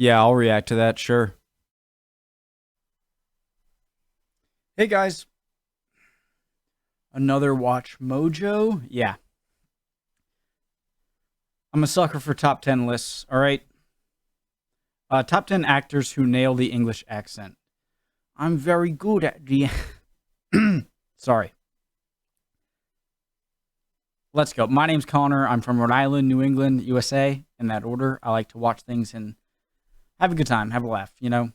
Yeah, I'll react to that, sure. Hey guys. Another Watch Mojo? Yeah. I'm a sucker for top 10 lists, alright? Top 10 actors who nail the English accent. I'm very good at the... Sorry. Let's go. My name's Connor. I'm from Rhode Island, New England, USA. In that order, I like to watch things and have a good time, have a laugh, you know?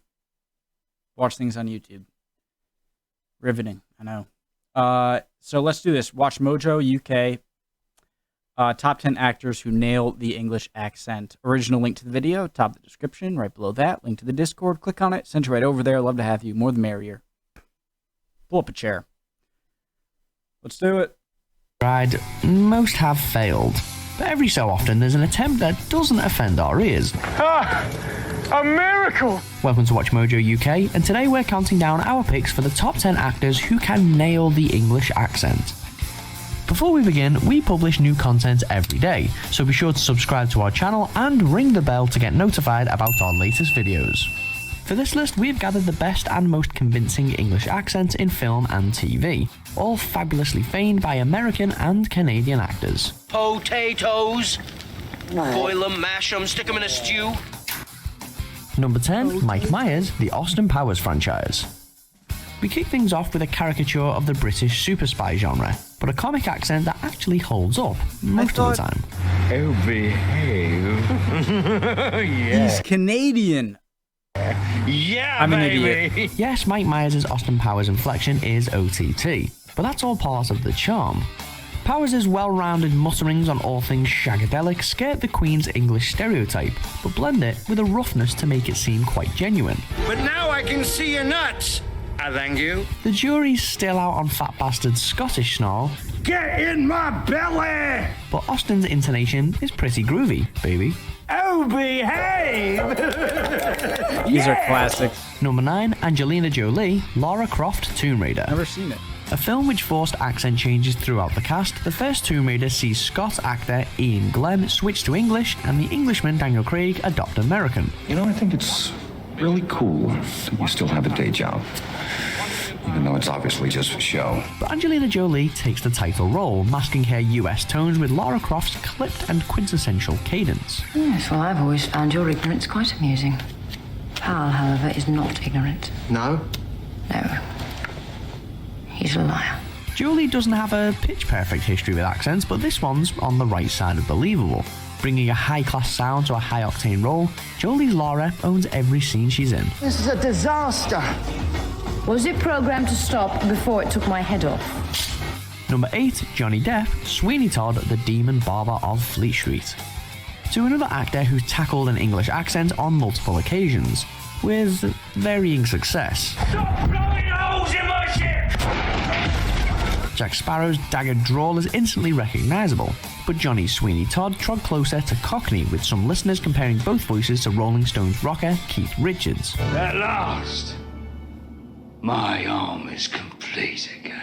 Watch things on YouTube. Riveting, I know. So let's do this. Watch Mojo UK. Top 10 actors who nail the English accent. Original link to the video, top of the description, right below that. Link to the Discord. Click on it. Send you right over there. Love to have you. More the merrier. Pull up a chair. Let's do it. Tried, most have failed. But every so often there's an attempt that doesn't offend our ears. A miracle! Welcome to Watch Mojo UK, and today we're counting down our picks for the top 10 actors who can nail the English accent. Before we begin, we publish new content every day, so be sure to subscribe to our channel and ring the bell to get notified about our latest videos. For this list, we've gathered the best and most convincing English accents in film and TV, all fabulously feigned by American and Canadian actors. Potatoes! Boil them, mash them, stick them in a stew. Number 10, Mike Myers, the Austin Powers franchise. We kick things off with a caricature of the British super spy genre, but a comic accent that actually holds up most of the time. Oh, behave. Yeah. He's Canadian. Yeah, I'm an baby. idiot. Yes, Mike Myers' Austin Powers inflection is OTT, but that's all part of the charm. Powers' well-rounded mutterings on all things shagadelic skirt the Queen's English stereotype, but blend it with a roughness to make it seem quite genuine. But now I can see your nuts. I thank you. The jury's still out on Fat Bastard's Scottish snarl, Get in my belly! but Austin's intonation is pretty groovy, baby. Oh, behave! These are classics. Number 9, Angelina Jolie, Lara Croft Tomb Raider. Never seen it. A film which forced accent changes throughout the cast, the first Tomb Raider sees Scott actor Ian Glenn switch to English and the Englishman Daniel Craig adopt American. You know, I think it's really cool that you still have a day job, even though it's obviously just for show. But Angelina Jolie takes the title role, masking her US tones with Lara Croft's clipped and quintessential cadence. Yes, well, I've always found your ignorance quite amusing. Hal, however, is not ignorant. No? No. He's a liar. Jolie doesn't have a pitch-perfect history with accents, but this one's on the right side of believable. Bringing a high-class sound to a high-octane role, Jolie's Lara owns every scene she's in. This is a disaster. Was it programmed to stop before it took my head off? Number 8, Johnny Depp, Sweeney Todd, the Demon Barber of Fleet Street. To another actor who's tackled an English accent on multiple occasions, with varying success. Stop blowing holes in my ship! Jack Sparrow's dagger drawl is instantly recognisable, but Johnny Sweeney Todd trod closer to Cockney, with some listeners comparing both voices to Rolling Stones rocker Keith Richards. At last, my arm is complete again.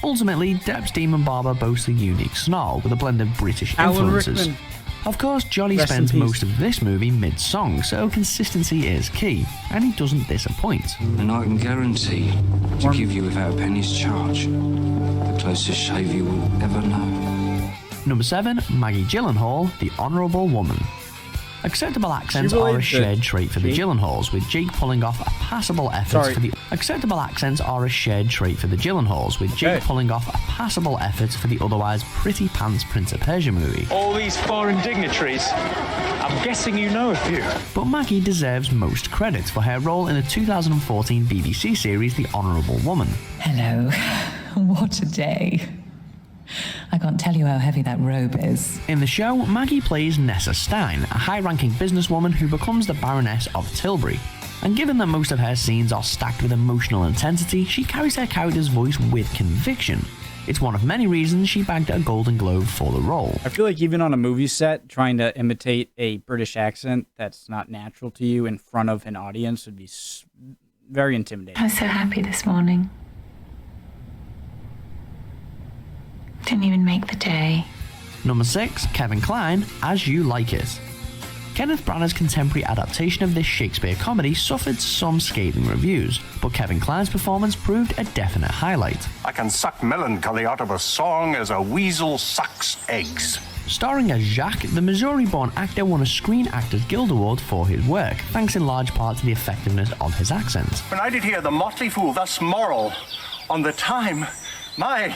Ultimately, Depp's Demon Barber boasts a unique snarl with a blend of British Alan influences. Rickman. Of course, Johnny Rest in spends peace. most of this movie mid-song, so consistency is key, and he doesn't disappoint. And I can guarantee to give you without a penny's charge the closest shave you will ever know. Number 7, Maggie Gyllenhaal, the Honourable Woman. Acceptable accents are a related to shared trait for the Jake? Gyllenhaals, with Jake pulling off a passable effort Sorry. for the acceptable accents are a shared trait for the Gyllenhaals, with Jake Okay. pulling off a passable effort for the otherwise pretty pants Prince of Persia movie. All these foreign dignitaries. I'm guessing you know a few. But Maggie deserves most credit for her role in the 2014 BBC series The Honourable Woman. Hello. What a day. I can't tell you how heavy that robe is. In the show, Maggie plays Nessa Stein, a high-ranking businesswoman who becomes the Baroness of Tilbury. And given that most of her scenes are stacked with emotional intensity, she carries her character's voice with conviction. It's one of many reasons she bagged a Golden Globe for the role. I feel like even on a movie set, trying to imitate a British accent that's not natural to you in front of an audience would be very intimidating. I was so happy this morning. Didn't even make the day. Number 6, Kevin Kline, As You Like It. Kenneth Branagh's contemporary adaptation of this Shakespeare comedy suffered some scathing reviews, but Kevin Kline's performance proved a definite highlight. I can suck melancholy out of a song as a weasel sucks eggs. Starring as Jacques, the Missouri-born actor won a Screen Actors Guild Award for his work, thanks in large part to the effectiveness of his accent. When I did hear the motley fool thus moral on the time, my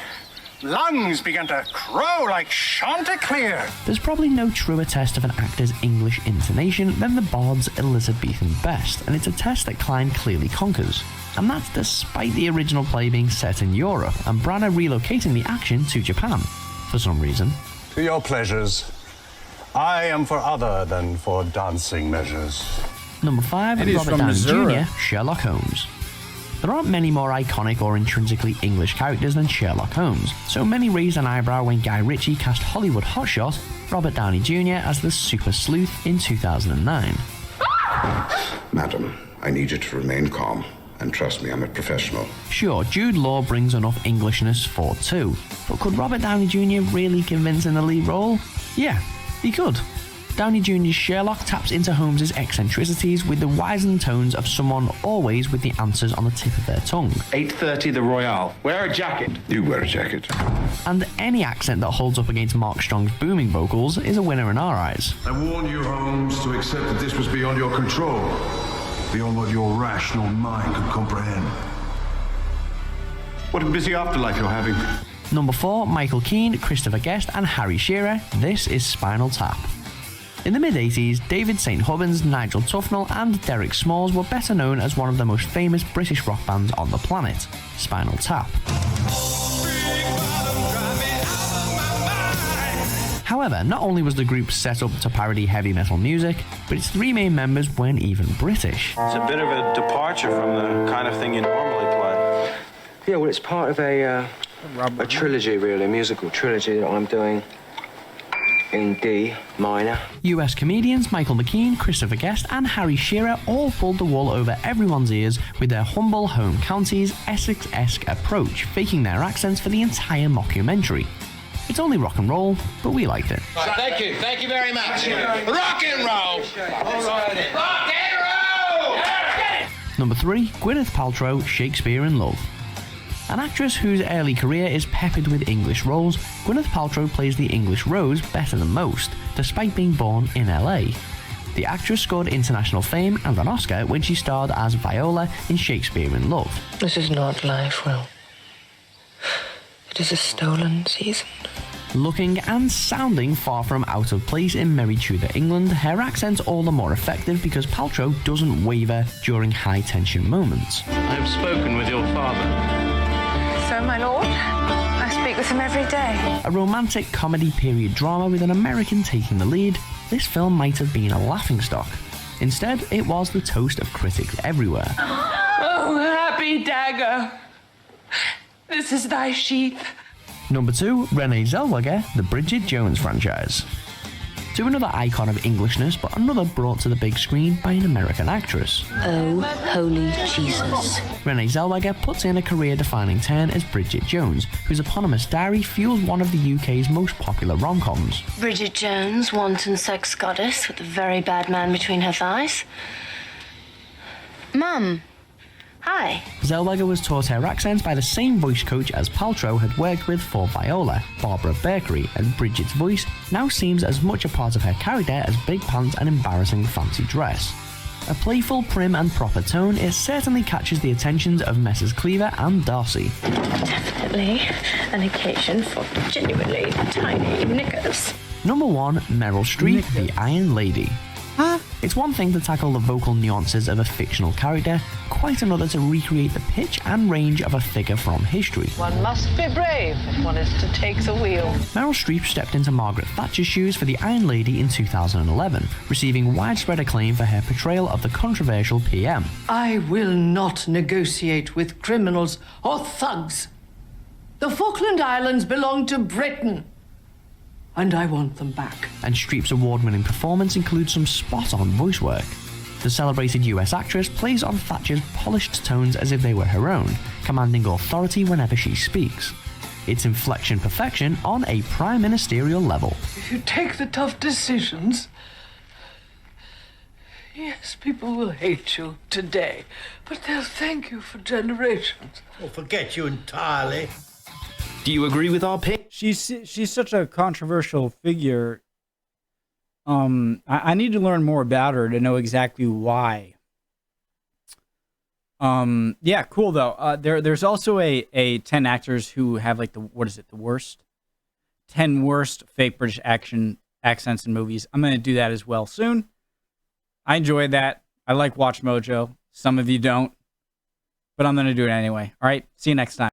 lungs began to crow like Chanticleer. There's probably no truer test of an actor's English intonation than the bard's Elizabethan best, and it's a test that Kline clearly conquers. And that's despite the original play being set in Europe, and Branagh relocating the action to Japan, for some reason. To your pleasures. I am for other than for dancing measures. Number 5, Robert Downey Jr., Sherlock Holmes. There aren't many more iconic or intrinsically English characters than Sherlock Holmes, so many raised an eyebrow when Guy Ritchie cast Hollywood hotshot Robert Downey Jr. as the super sleuth in 2009. Madam, I need you to remain calm, and trust me, I'm a professional. Sure, Jude Law brings enough Englishness for two, but could Robert Downey Jr. really convince in the lead role? Yeah, he could. Downey Jr.'s Sherlock taps into Holmes' eccentricities with the wizened tones of someone always with the answers on the tip of their tongue. 8:30 the Royale. Wear a jacket. You wear a jacket. And any accent that holds up against Mark Strong's booming vocals is a winner in our eyes. I warn you, Holmes, to accept that this was beyond your control, beyond what your rational mind could comprehend. What a busy afterlife you're having. Number 4, Michael Keane, Christopher Guest and Harry Shearer. This is Spinal Tap. In the mid-80s, David St. Hubbins, Nigel Tufnell and Derek Smalls were better known as one of the most famous British rock bands on the planet, Spinal Tap. However, not only was the group set up to parody heavy metal music, but its three main members weren't even British. It's a bit of a departure from the kind of thing you normally play. Yeah, well, it's part of a trilogy, really, a musical trilogy that I'm doing in D minor. US comedians Michael McKean, Christopher Guest and Harry Shearer all pulled the wool over everyone's ears with their humble home counties Essex-esque approach, faking their accents for the entire mockumentary. It's only rock and roll, but we liked it. Thank you very much. Rock and roll! Rock and roll! Number 3, Gwyneth Paltrow, Shakespeare in Love. An actress whose early career is peppered with English roles, Gwyneth Paltrow plays the English Rose better than most, despite being born in LA. The actress scored international fame and an Oscar when she starred as Viola in Shakespeare in Love. This is not life, Will. It is a stolen season. Looking and sounding far from out of place in Merry Tudor England, her accent's all the more effective because Paltrow doesn't waver during high-tension moments. I have spoken with your father. So, my lord, I speak with him every day. A romantic comedy period drama with an American taking the lead, this film might have been a laughingstock. Instead, it was the toast of critics everywhere. Oh, happy dagger! This is thy sheath. Number 2, Renée Zellweger, The Bridget Jones Franchise. To another icon of Englishness, but another brought to the big screen by an American actress. Oh, holy Jesus. Renée Zellweger puts in a career-defining turn as Bridget Jones, whose eponymous diary fuels one of the UK's most popular rom-coms. Bridget Jones, wanton sex goddess with a very bad man between her thighs. Mum. Hi. Zellweger was taught her accents by the same voice coach as Paltrow had worked with for Viola, Barbara Berkery, and Bridget's voice now seems as much a part of her character as big pants and embarrassing fancy dress. A playful, prim and proper tone, it certainly catches the attentions of Messrs Cleaver and Darcy. Definitely an occasion for genuinely tiny knickers. Number 1, Meryl Streep, The Iron Lady. It's one thing to tackle the vocal nuances of a fictional character, quite another to recreate the pitch and range of a figure from history. One must be brave if one is to take the wheel. Meryl Streep stepped into Margaret Thatcher's shoes for The Iron Lady in 2011, receiving widespread acclaim for her portrayal of the controversial PM. I will not negotiate with criminals or thugs. The Falkland Islands belong to Britain, and I want them back. And Streep's award-winning performance includes some spot-on voice work. The celebrated US actress plays on Thatcher's polished tones as if they were her own, commanding authority whenever she speaks. It's inflection perfection on a prime ministerial level. If you take the tough decisions, Yes, people will hate you today, but they'll thank you for generations. Or forget you entirely. Do you agree with our pick? She's such a controversial figure. I need to learn more about her to know exactly why. Yeah, cool though. There's also a 10 actors who have like the worst 10 worst fake British accents in movies. I'm gonna do that as well soon. I enjoyed that. I like Watch Mojo. Some of you don't, but I'm gonna do it anyway. All right. See you next time.